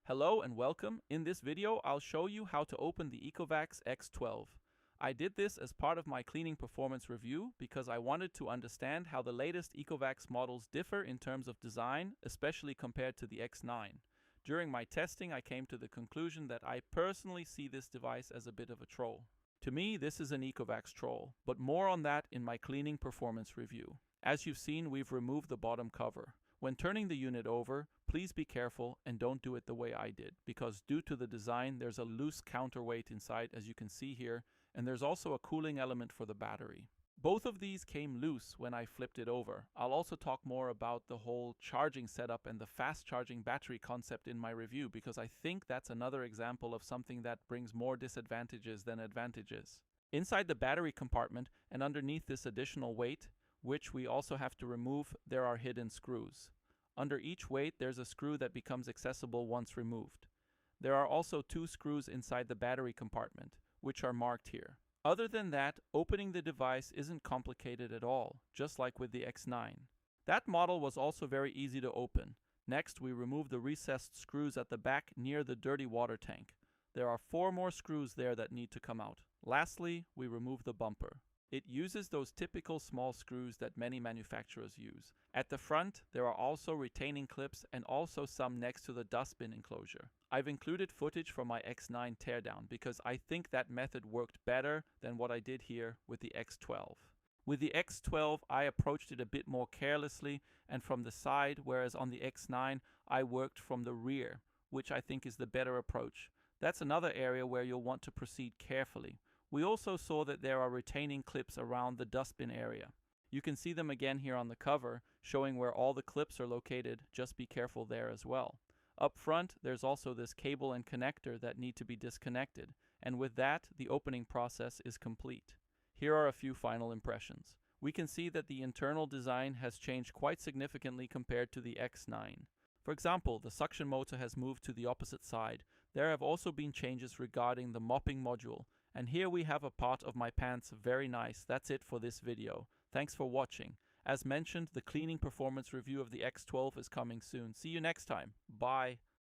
Hello and welcome. In this video, I'll show you how to open the Ecovacs X12. I did this as part of my cleaning performance review because I wanted to understand how the latest Ecovacs models differ in terms of design, especially compared to the X9. During my testing, I came to the conclusion that I personally see this device as a bit of a troll. To me, this is an Ecovacs troll, but more on that in my cleaning performance review. As you've seen, we've removed the bottom cover. When turning the unit over, please be careful and don't do it the way I did, because due to the design, there's a loose counterweight inside, as you can see here, and there's also a cooling element for the battery. Both of these came loose when I flipped it over. I'll also talk more about the whole charging setup and the fast charging battery concept in my review, because I think that's another example of something that brings more disadvantages than advantages. Inside the battery compartment and underneath this additional weight, which we also have to remove, there are hidden screws. Under each weight, there's a screw that becomes accessible once removed. There are also two screws inside the battery compartment, which are marked here. Other than that, opening the device isn't complicated at all, just like with the X9. That model was also very easy to open. Next, we remove the recessed screws at the back near the dirty water tank. There are 4 more screws there that need to come out. Lastly, we remove the bumper. It uses those typical small screws that many manufacturers use. At the front, there are also retaining clips and also some next to the dustbin enclosure. I've included footage from my X9 teardown because I think that method worked better than what I did here with the X12. With the X12, I approached it a bit more carelessly and from the side, whereas on the X9, I worked from the rear, which I think is the better approach. That's another area where you'll want to proceed carefully. We also saw that there are retaining clips around the dustbin area. You can see them again here on the cover, showing where all the clips are located. Just be careful there as well. Up front, there's also this cable and connector that need to be disconnected, and with that, the opening process is complete. Here are a few final impressions. We can see that the internal design has changed quite significantly compared to the X9. For example, the suction motor has moved to the opposite side. There have also been changes regarding the mopping module. And here we have a part of my pants. Very nice. That's it for this video. Thanks for watching. As mentioned, the cleaning performance review of the X12 is coming soon. See you next time. Bye.